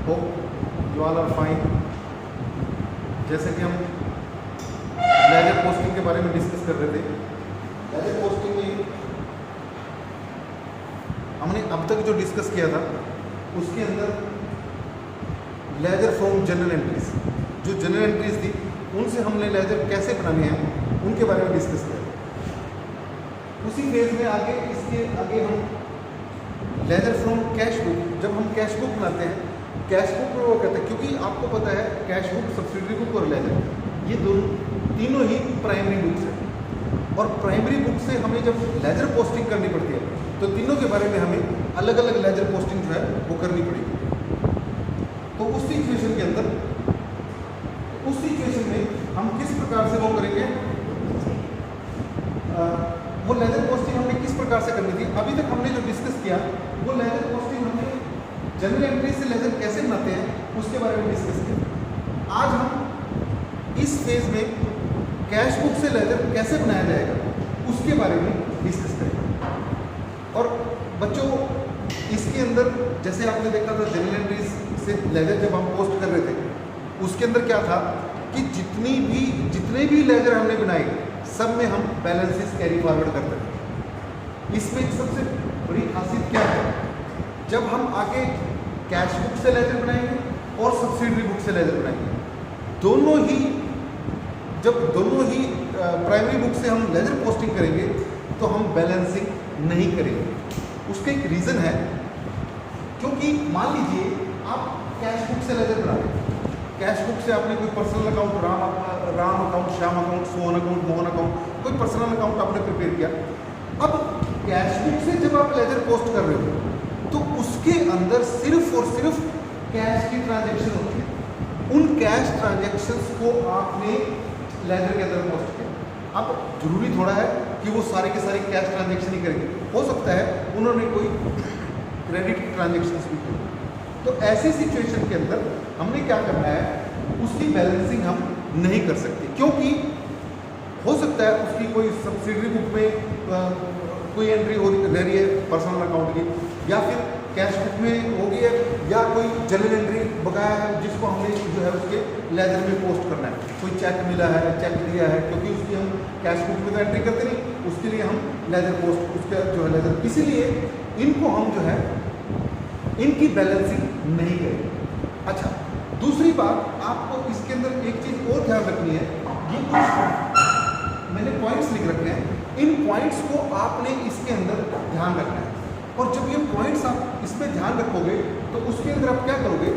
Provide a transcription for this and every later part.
Hope you all are fine. जैसे कि हम लेजर पोस्टिंग के बारे में डिस्कस कर रहे थे। लेजर पोस्टिंग में हमने अब तक जो डिस्कस किया था उसके अंदर लेजर फ्रॉम जनरल एंट्रीज, जो जनरल एंट्रीज थी उनसे हमने लेजर कैसे बनाने हैं उनके बारे में डिस्कस किया था। उसी फेज में आगे इसके आगे हम लेजर फ्रॉम कैश बुक, जब हम कैश बुक बनाते हैं कैश बुक में वो कहते हैं, क्योंकि आपको पता है कैश बुक, सब्सिडरी बुक और लेजर ये दोनों तीनों ही प्राइमरी बुक्स हैं और प्राइमरी बुक से हमें जब लेजर पोस्टिंग करनी पड़ती है तो तीनों के बारे में हमें अलग अलग लेजर पोस्टिंग जो है वो करनी पड़ेगी। तो उस सिचुएशन के अंदर, उस सिचुएशन में हम किस प्रकार से वो करेंगे, वो लेजर पोस्टिंग हमने किस प्रकार से करनी थी। अभी तक हमने जो डिस्कस किया वो लेजर पोस्टिंग हमने जनरल एंट्री से लेजर कैसे बनाते हैं उसके बारे में डिस्कस किया। आज हम इस फेज में कैश बुक से लेजर कैसे बनाया जाएगा उसके बारे में डिस्कस करेंगे। और बच्चों इसके अंदर जैसे आपने देखा था जनरल एंट्रीज से लेजर जब हम पोस्ट कर रहे थे उसके अंदर क्या था कि जितने भी लेजर हमने बनाए सब में हम बैलेंसेस कैरी फॉरवर्ड करते थे। इसमें सबसे बड़ी खासियत क्या है, जब हम आगे कैश बुक से लेजर बनाएंगे और सब्सिडरी बुक से लेजर बनाएंगे, जब दोनों ही प्राइमरी बुक से हम लेजर पोस्टिंग करेंगे तो हम बैलेंसिंग नहीं करेंगे। उसका एक रीज़न है, क्योंकि मान लीजिए आप कैश बुक से लेजर बना रहे हैं, कैश बुक से आपने कोई personal account, Ram account, Shyam account, Sohan account, Mohan account, कोई पर्सनल अकाउंट आपने प्रिपेयर किया। अब कैश बुक से जब आप लेजर पोस्ट कर रहे हो तो उसके अंदर सिर्फ और सिर्फ कैश की ट्रांजैक्शन होती है। उन कैश ट्रांजैक्शंस को आपने लेजर के अंदर पोस्ट किया। अब जरूरी थोड़ा है कि वो सारे के सारे कैश ट्रांजैक्शन ही करेंगे, हो सकता है उन्होंने कोई क्रेडिट ट्रांजैक्शंस भी की। तो ऐसी सिचुएशन के अंदर हमने क्या करना है, उसकी बैलेंसिंग हम नहीं कर सकते, क्योंकि हो सकता है उसकी कोई सब्सिडरी बुक में कोई एंट्री हो रही है पर्सनल अकाउंट की, या फिर कैश बुक में हो गई है, या कोई जनरल एंट्री बकाया है जिसको हमने जो है उसके लेजर में पोस्ट करना है। कोई चेक मिला है, चेक दिया है, क्योंकि उसकी हम कैश बुक में तो एंट्री करते नहीं, उसके लिए हम लेजर पोस्ट उसका जो है लेजर, इसीलिए इनको हम जो है इनकी बैलेंसिंग नहीं करेंगे। अच्छा, दूसरी बात आपको इसके अंदर एक चीज़ और ध्यान रखनी है, ये कुछ मैंने पॉइंट्स लिख रखे हैं, इन पॉइंट्स को आपने इसके अंदर ध्यान रखना है। और जब ये पॉइंट्स आप इसमें ध्यान रखोगे तो उसके अंदर आप क्या करोगे,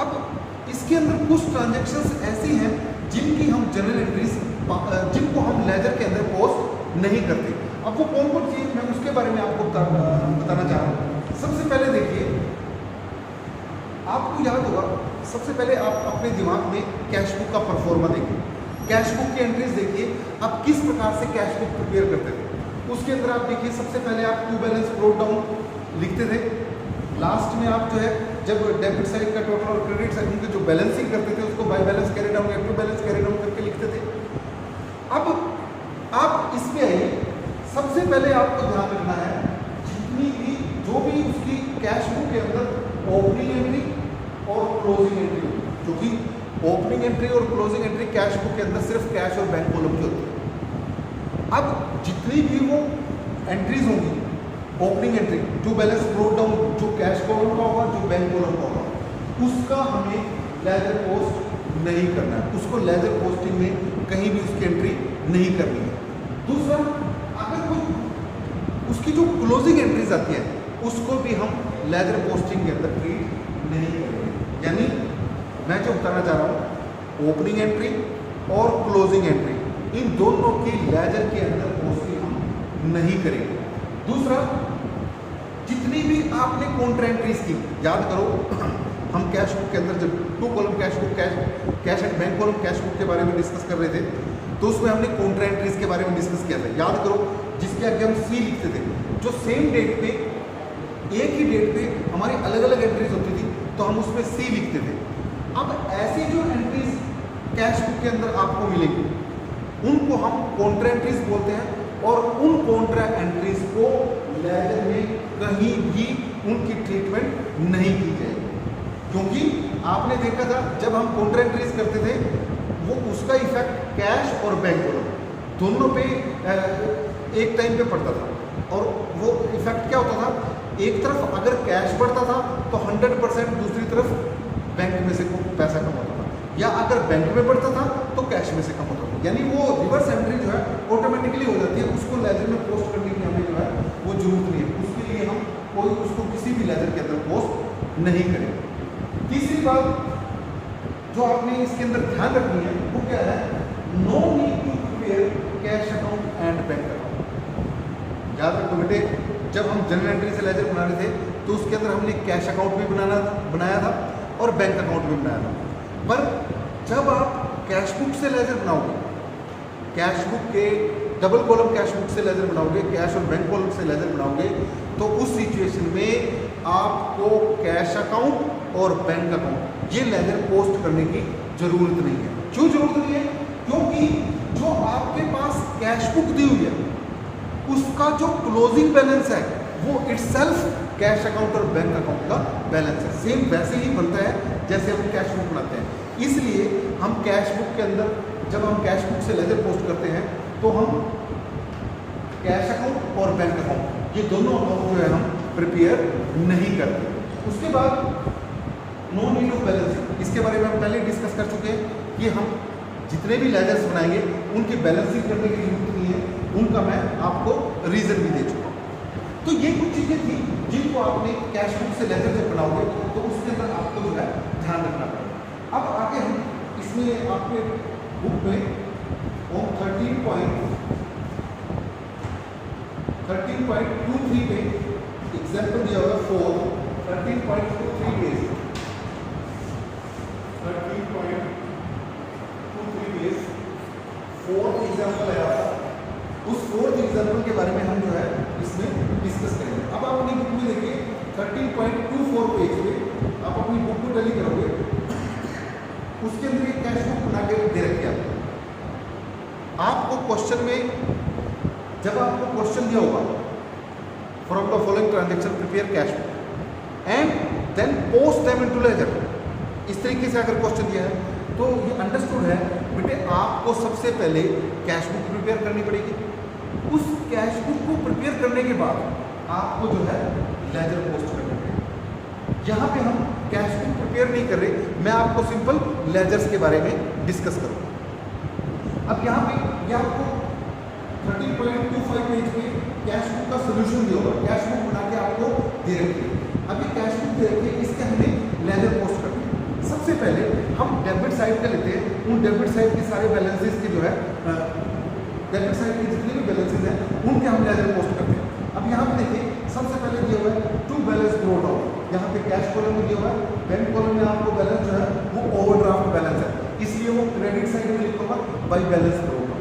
अब इसके अंदर कुछ ट्रांजैक्शंस ऐसी हैं जिनकी हम जनरल एंट्रीज, जिनको हम लेजर के अंदर पोस्ट नहीं करते। अब वो कौन कौन चीज़, मैं उसके बारे में आपको बताना चाह रहा हूँ। सबसे पहले देखिए, आपको याद होगा, सबसे पहले आप अपने दिमाग में कैश बुक का परफॉर्मा देखिए, कैश बुक की एंट्रीज देखिए, आप किस प्रकार से कैश बुक प्रिपेयर करते थे। उसके अंदर आप देखिए, सबसे पहले आप टू बैलेंस ब्रोट डाउन लिखते थे, लास्ट में आप जो है जब डेबिट साइड का टोटल और क्रेडिट साइड उनके जो बैलेंसिंग करते थे उसको बाय बैलेंस कैरी डाउन या टू बैलेंस कैरी डाउन करके लिखते थे। अब आप इस पे आइए, सबसे पहले आपको ध्यान रखना है जितनी भी जो भी उसकी कैश बुक के अंदर ओपनिंग एंट्री और क्लोजिंग एंट्री, जो कि ओपनिंग एंट्री और क्लोजिंग एंट्री कैश बुक के अंदर सिर्फ कैश और बैंक कॉलम की होती है। अब जितनी भी वो एंट्रीज होंगी, ओपनिंग एंट्री, जो बैलेंस ब्रोट डाउन, जो कैश कॉलम का होगा, जो बैंक कॉलम का होगा, उसका हमें लेजर पोस्ट नहीं करना है, उसको लेजर पोस्टिंग में कहीं भी उसकी एंट्री नहीं करनी है। दूसरा, अगर कोई उसकी जो क्लोजिंग एंट्रीज आती है उसको भी हम लेजर पोस्टिंग के अंदर ट्रीट नहीं करेंगे। यानी मैं जो बताना चाह रहा हूँ, ओपनिंग एंट्री और क्लोजिंग एंट्री, इन दोनों की लेजर के अंदर पोस्टिंग हम नहीं करेंगे। दूसरा, जितनी भी आपने कॉन्ट्रा एंट्रीज की, याद करो हम कैश बुक के अंदर जब two column cash book, cash and bank column cash book के बारे में डिस्कस कर रहे थे तो उसमें हमने कॉन्ट्रा एंट्रीज के बारे में डिस्कस किया था। याद करो, जिसके आगे हम सी लिखते थे, जो सेम डेट पे, एक ही डेट पे हमारी अलग अलग एंट्रीज होती थी तो हम उसमें सी लिखते थे। अब ऐसी जो एंट्रीज कैश बुक के अंदर आपको मिलेगी उनको हम कॉन्ट्रा एंट्रीज बोलते हैं, और उन कॉन्ट्रा एंट्रीज को लेजर में कहीं भी उनकी ट्रीटमेंट नहीं की जाएगी। क्योंकि आपने देखा था जब हम काउंटर एंट्रीज करते थे वो उसका इफेक्ट कैश और बैंक दोनों पे एक टाइम पे पड़ता था। और वो इफेक्ट क्या होता था, एक तरफ अगर कैश बढ़ता था तो 100% दूसरी तरफ बैंक में से पैसा कम होता था, या अगर बैंक में बढ़ता था तो कैश में से कम होता था। यानी वो रिवर्स एंट्री जो है ऑटोमेटिकली हो जाती है, उसको लेजर में पोस्ट करने की हमें जो है वो जरूरत नहीं है। उसके लिए हम कोई उसको किसी भी लेजर के अंदर पोस्ट नहीं करेंगे। तीसरी बात जो आपने इसके अंदर ध्यान रखनी है वो क्या है, no need to prepare cash account and bank account. याद रखो बेटे, जब हम जनरल एंट्री से लेजर बना रहे थे तो उसके अंदर हमने कैश अकाउंट भी बनाया था और बैंक अकाउंट भी बनाया था। पर जब आप कैश बुक से लेजर बनाओगे, कैश बुक के डबल कॉलम कैश बुक से लेजर बनाओगे, कैश और बैंक कॉलम से लेजर बनाओगे, तो उस सिचुएशन में आपको कैश अकाउंट और बैंक अकाउंट ये लेजर पोस्ट करने की जरूरत नहीं है। क्यों जरूरत नहीं है? क्योंकि जो आपके पास कैश बुक दी हुई है उसका जो क्लोजिंग बैलेंस है वो इटसेल्फ कैश अकाउंट और बैंक अकाउंट का बैलेंस है, सेम वैसे ही बनता है जैसे हम कैश बुक बनाते हैं। इसलिए हम कैश बुक के अंदर जब हम कैश बुक से लेजर पोस्ट करते हैं तो हम कैश अकाउंट और बैंक अकाउंट ये दोनों अकाउंट जो है हम प्रिपेयर नहीं करते। उसके बाद नो नीड ऑफ बैलेंसिंग, इसके बारे में हम पहले डिस्कस कर चुके हैं कि हम जितने भी लेजर्स बनाएंगे उनकी बैलेंसिंग करने की जरूरत नहीं है, उनका मैं आपको रीजन भी दे चुका हूँ। तो ये कुछ चीज़ें थी जिनको आपने कैश बुक से लेजर जब बनाओगे तो उसके अंदर आपको जो है ध्यान रखना पड़ेगा। अब आगे हम इसमें आपके बुक में 13.23 पे एग्जाम्पल दिया हुआ 13.23 डेज 13.23 डेज 4th एग्जाम्पल है आपका, उस 4th एग्जाम्पल के बारे में हम जो है इसमें डिस्कस करेंगे। अब आप अपनी बुक में देखिए 13.24 पेज पे आप अपनी बुक को टैली करोगे, उसके अंदर एक कैश बुक बना के दे रखी है आपको क्वेश्चन में। जब आपको क्वेश्चन दिया होगा from the following transaction prepare cash book and then post them into ledger, इस तरीके से अगर क्वेश्चन दिया है तो ये अंडरस्टूड है बेटे आपको सबसे पहले कैश बुक प्रिपेयर करनी पड़ेगी। उस कैश बुक को प्रिपेयर करने के बाद आपको जो है लेजर पोस्ट करना पड़ेगा। यहाँ पे हम कैश बुक प्रिपेयर नहीं कर रहे, मैं आपको सिंपल लेजर्स के बारे में डिस्कस करूँगा। अब यहाँ पे ये आपको 13.25 पेज पे कैश बुक का सोल्यूशन दिया होगा, कैश बुक बना के आपको दे रखी है। अब ये कैश बुक दे रखी है, इसके हमें लेजर पोस्ट करनी है। सबसे पहले हम डेबिट साइड का लेते हैं, उन डेबिट साइड के सारे बैलेंसेस के जो है डेबिट साइड के जितने भी बैलेंसेस हैं उनके हम लेजर पोस्ट करते हैं। अब यहाँ पे देखिए सबसे पहले दिया हुआ है टू बैलेंस ब्रोट आउट, यहाँ पे कैश कॉलम में दिया हुआ है, बैंक कॉलम में आपको बैलेंस जो है वो ओवरड्राफ्ट बैलेंस है, इसलिए वो क्रेडिट साइड में लिखा हुआ बाई बैलेंस ब्रोट आउट।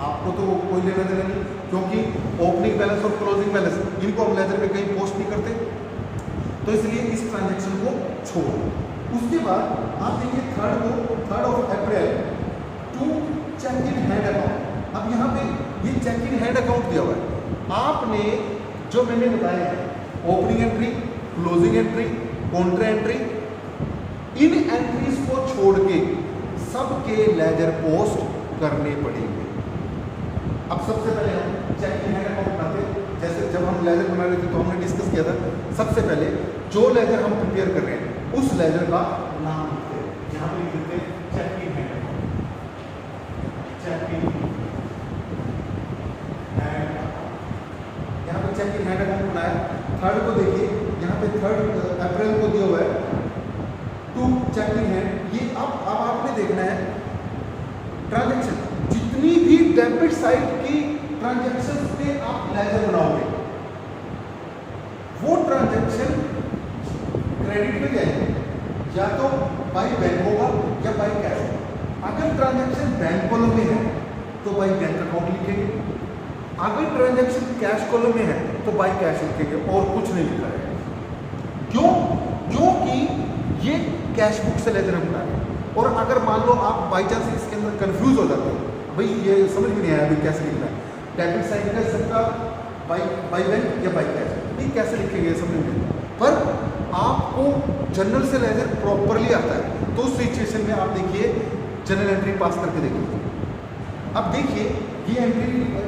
आपको तो कोई लेना देना नहीं, क्योंकि ओपनिंग बैलेंस और क्लोजिंग बैलेंस इनको हम लेजर में कहीं पोस्ट नहीं करते, तो इसलिए इस ट्रांजेक्शन को छोड़ो। उसके बाद आप देखिए 3rd of April to cheque in hand account. अब यहाँ पे ये चेक इन हैंड अकाउंट दिया हुआ है, आपने जो मैंने बताया है opening entry, closing entry, counter entry, इन एंट्रीज को छोड़ के सबके लेजर पोस्ट करने पड़ेंगे। अब सबसे पहले हम चेक इन हैंड अकाउंट बनाते हैं, जैसे जब हम लेजर बना रहे थे तो हमने डिस्कस किया था, सबसे पहले जो लेजर हम प्रिपेयर कर रहे हैं उस लेजर का नाम लिखते हैं, यहाँ पे लिख देते हैं cheque in hand account, cheque in hand account. यहाँ पे चेक इन हैंड अकाउंट बनाया। 3rd को देखिए यहाँ पे 3rd अप्रैल को दिया हुआ है टू चेक इन हैंड। ये अब आपने देखना है ट्रांजेक्शन, जितनी भी डेबिट साइड की ट्रांजेक्शन पे आप लेजर बनाओगे वो ट्रांजेक्शन क्रेडिट में जाएंगे, या तो बाई बैंक होगा या बाई कैश होगा। अगर ट्रांजैक्शन बैंक कॉलम में है तो बाई बैंक अकाउंट लिखेंगे, अगर ट्रांजैक्शन कैश कॉलम में है तो बाई कैश लिखेंगे, और कुछ नहीं लिखा है। क्यों? क्योंकि ये कैश बुक से लेजर हम बना रहे हैं। और अगर मान लो आप बाई चांस इसके अंदर कंफ्यूज हो जाते हो, भाई ये समझ में नहीं आया अभी कैसे लिखना है, डेबिट साइड का सबका बाई बैंक या बाई कैश, ये कैसे लिखेंगे समझ में नहीं। पर आपको आपको जर्नल से लेजर प्रॉपरली आता है तो उस सिचुएशन में आप देखिए जर्नल एंट्री पास करके देखिए। अब देखिए ये एंट्री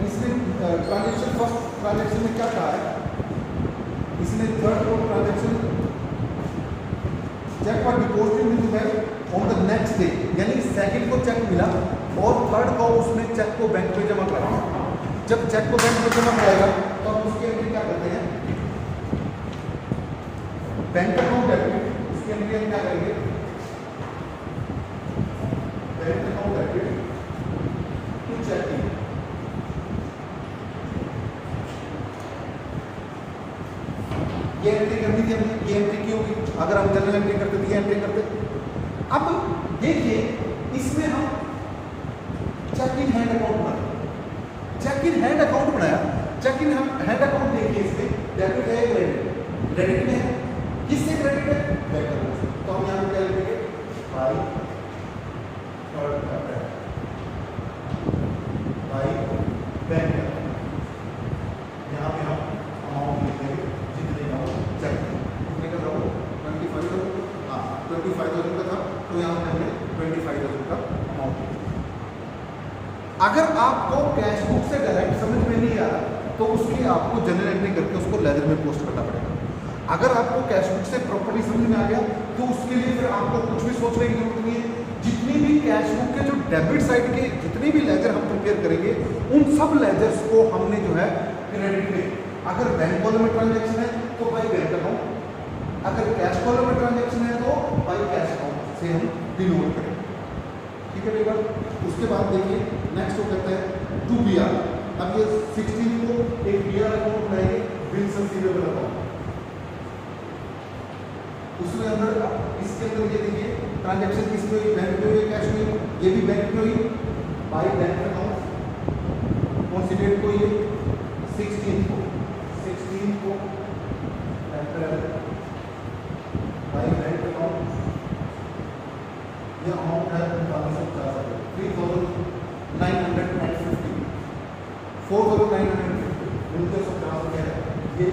इसने ट्रांजेक्शन फर्स्ट ट्रांजेक्शन में क्या कहा है, इसने थर्ड को transaction cheque for deposited in bank on the next day, यानी सेकंड को चेक मिला और थर्ड को उसने चेक को बैंक में जमा कराया। जब चेक को बैंक में जमा कराएगा तो हम उसकी एंट्री क्या करते हैं, बैंक अकाउंट डेबिट, उसकी एंट्री हम क्या करेंगे, bank account debit to checking. ये एंट्री करनी थी हमने, ये एंट्री की होगी अगर हम जनरल एंट्री करते थे, ये एंट्री करते। अब देखिए इसमें हम चेक इन हैंड अकाउंट बनाया, चेक इन हैंड अकाउंट बनाया। चेक इन हम हैंड अकाउंट देखिए इसमें डेबिट है क्रेडिट, क्रेडिट में है, किससे क्रेडिट है, बैंक अकाउंट से। तो हम यहाँ पे क्या लिखेंगे, बाई बैंक अकाउंट। यहाँ पे हम अमाउंट लिखेंगे जितने का चेक, कितने का था, 25,000, हाँ 25,000 का था, तो यहाँ पे हमने 25,000 का अमाउंट। अगर आपको कैश बुक से डायरेक्ट समझ में नहीं आ रहा तो उसके लिए आपको जनरल एंट्री करके उसको लेजर में पोस्ट करना पड़ेगा। अगर आपको कैश बुक से प्रॉपर्ली समझ में आ गया तो उसके लिए फिर आपको कुछ भी सोचने की जरूरत नहीं है। जितनी भी कैश बुक के जो डेबिट साइड के जितने भी लेजर हम प्रिपेयर करेंगे उन सब लेजर्स को हमने जो है क्रेडिट में, अगर बैंक कॉलम में ट्रांजेक्शन है तो बाई बैंक अकाउंट, अगर कैश कॉलम में ट्रांजेक्शन है तो बाई कैश अकाउंट से हम डिनोट करेंगे। ठीक है बेटा, उसके बाद देखिए नेक्स्ट वो कहते हैं टू बी आर। अब ये 16 को एक बी आर अकाउंट बनाएंगे, बिल्स रिसीवेबल अकाउंट। उसमें अंदर इसके अंदर ये देखिए ट्रांजैक्शन किसमें हुई, बैंक में हुई, कैश में, ये भी बैंक में हुई, बाई बैंक अकाउंट। कौन सी डेट को, ये 16 को अप्रैल, बाई बैंक अकाउंट। ये अमाउंट है 3,950, 4,950 रुपये है। ये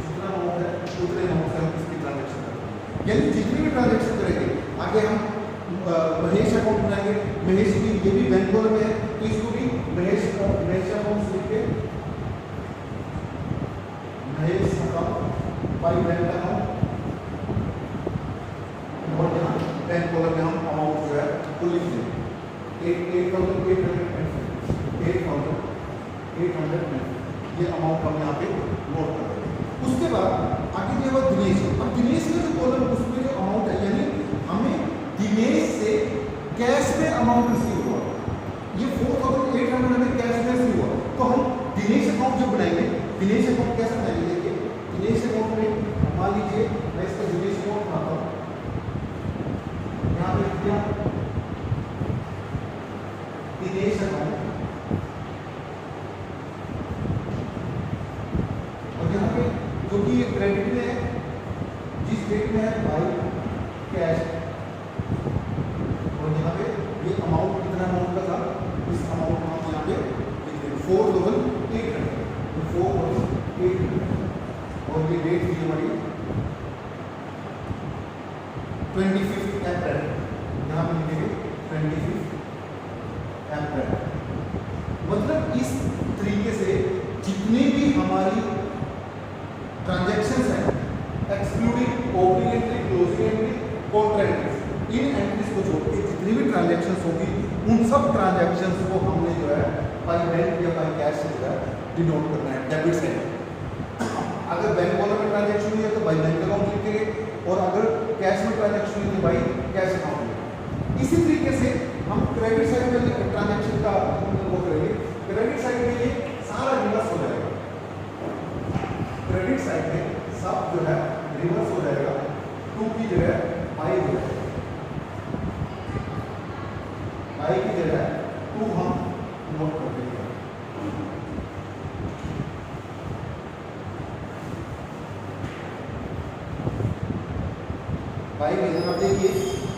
जितना अमाउंट है उतने अमाउंट से हम इसकी ट्रांजेक्शन करेंगे, यानी जितनी भी ट्रांजेक्शन करेंगे। आगे हम महेश अकाउंट बनाएंगे, महेश की ये भी बैंक कॉलम में है तो इसको भी महेश अकाउंट लिख के Mahesh account by bank account, और यहाँ बैंक कॉलम में हम अमाउंट जो है वो लिख देंगे 8,800, ये अमाउंट हम यहाँ पे नोट कर देंगे। उसके बाद आगे जो है दिनेश। अब दिनेश में जो कॉलम उसमें जो अमाउंट है, यानी हमें दिनेश से कैश में अमाउंट रिसीव हुआ, ये 4,800 हमें कैश में रिसीव हुआ, तो हम दिनेश अकाउंट जो बनाएंगे, दिनेश अकाउंट कैसे बनाएंगे, देखिए दिनेश अकाउंट में मान लीजिए मैं इसका दिनेश अकाउंट बनाता हूँ, यहाँ पे लिख दिया दिनेश अकाउंट, और यहाँ पे जो कि क्रेडिट में है, जिस डेट में है बाई कैश, और यहाँ पे ये अमाउंट कितना अमाउंट का था, इस अमाउंट को हम यहाँ पे लिख देंगे 4,800, और ये डेट थी हमारी 25 अप्रैल, यहाँ पे लिखेंगे 25 अप्रैल। मतलब इस तरीके से जितनी भी हमारी ट्रांजैक्शंस हैं, excluding opening entry, closing entry, counter entries, इन एंट्रीज को छोड़ के जितनी भी ट्रांजैक्शंस होगी उन सब ट्रांजैक्शंस को हमने जो है बाई बैंक या बाई कैश से जो है डिनोट करना है, डेबिट से। अगर बैंक कॉलम में ट्रांजैक्शन हुई है तो बाई बैंक अकाउंट लिखेंगे, और अगर कैश में ट्रांजैक्शन हुई तो बाई कैश अकाउंट लिखेंगे। इसी तरीके से हम क्रेडिट साइड में ट्रांजैक्शन का वो करेंगे। क्रेडिट साइड में ये सारा रिवर्स हो जाएगा, क्रेडिट साइड में सब जो है रिवर्स हो जाएगा, टू की जगह बाई हो जाएगा, बाई की जगह टू हम नोट कर देंगे। बाई में जब देखिए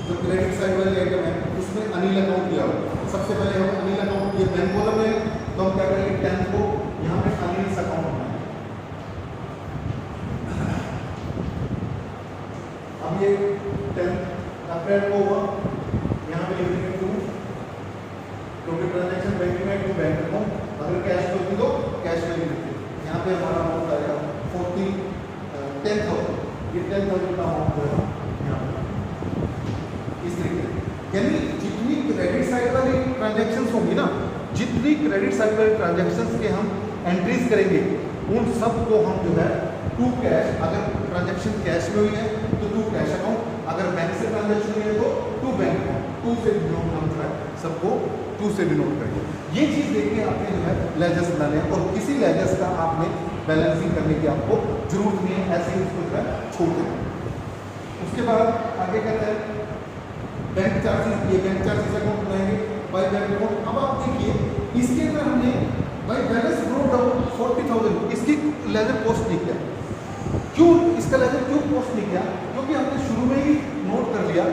जो क्रेडिट साइड वाले आइटम है उसमें अनिल अकाउंट दिया हुआ, सबसे पहले हम अनिल अकाउंट, ये बैंक कॉलम में तो हम क्या करेंगे 10 को यहाँ पे अनिल अकाउंट बनाएंगे। अब ये 10 अप्रैल को हुआ, यहाँ पे लिखेंगे टू, क्योंकि ट्रांजेक्शन बैंक में टू बैंक अकाउंट, अगर कैश होगी तो कैश में भी लिखते हैं। यहाँ पे हमारा अमाउंट आएगा 10,000, ये 10,000 का अमाउंट होगा यहाँ पे इस तरीके से। यानी जितनी क्रेडिट साइड वाली ट्रांजेक्शन्स होंगी ना, जितनी क्रेडिट साइड वाली ट्रांजेक्शन्स के हम एंट्रीज करेंगे, उन सब को हम जो है टू कैश, अगर ट्रांजेक्शन कैश में हुई है तो टू कैश अकाउंट, अगर बैंक से ट्रांजेक्शन हुई है तो टू बैंक अकाउंट, टू से डिनोट हम जो है सबको टू से डिनोट करेंगे। ये चीज़ देखिए आपने जो है लेजर्स बनाने हैं, और किसी लेजर्स का आपने बैलेंसिंग करने की आपको जरूरत नहीं है, ऐसे ही उसको जो है छोड़ देंगे। उसके बाद आगे कहते हैं बैंक चार्जेस, ये बैंक चार्जेस अकाउंट बनाएंगे बाय बैंक अकाउंट। अब आप देखिए इसके अंदर हमने बाय बैलेंस ब्रोट डाउन 40,000, इसकी लेजर कॉस्ट नहीं किया। क्यों इसका लेजर क्यों कॉस्ट नहीं किया? क्योंकि हमने शुरू में ही नोट कर लिया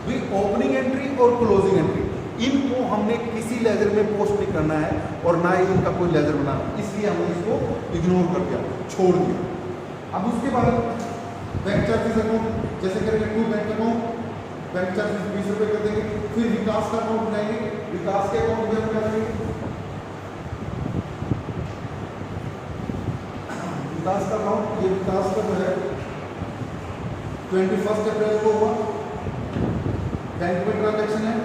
भाई ओपनिंग एंट्री और क्लोजिंग एंट्री, इनको हमने किसी लेजर में पोस्ट नहीं करना है और ना ही इनका कोई लेजर बनाना, इसलिए हमने इसको इग्नोर कर दिया, छोड़ दिया। अब उसके बाद बैंक चार्जेस अकाउंट जैसे करेंगे to bank account, bank charges 20 रुपये कर देंगे। फिर विकास का अकाउंट बनाएंगे, विकास के अकाउंट में हम क्या करेंगे, विकास का अकाउंट, ये विकास का जो है 21 अप्रैल को हुआ, बैंक में ट्रांजेक्शन है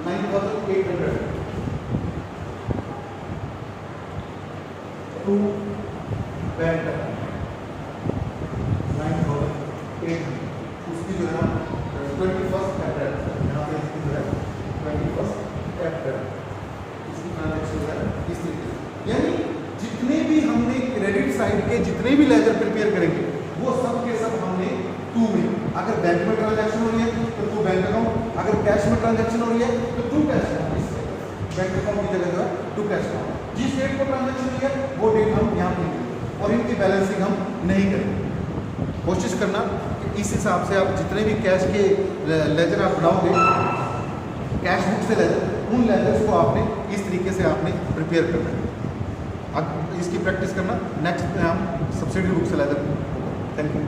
9,800 टू बैंक 9,800, उसकी जो है 21 अप्रैल, यहाँ पे इसकी जो है 21 अप्रैल इसकी ट्रांजेक्शन है इस तरीके से। यानी जितने भी हमने क्रेडिट साइड के जितने भी लेजर प्रिपेयर करेंगे वो सब के सब हमने टू में, अगर बैंक में ट्रांजैक्शन हो रही है तो टू बैंक अकाउंट, अगर कैश में ट्रांजैक्शन हो रही है तो to cash account, bank account की जगह जो है टू कैश अकाउंट। जिस डेट को ट्रांजैक्शन हुई है वो डेट हम यहाँ पे लिखेंगे और इनकी बैलेंसिंग हम नहीं करेंगे। कोशिश करना कि इस हिसाब से आप जितने भी कैश के लेजर आप बनाओगे, कैश बुक से लेजर, उन लेजर्स को आपने इस तरीके से आपने प्रिपेयर करना है। अब इसकी प्रैक्टिस करना, नेक्स्ट में हम सब्सिडी बुक से लेजर। Thank you.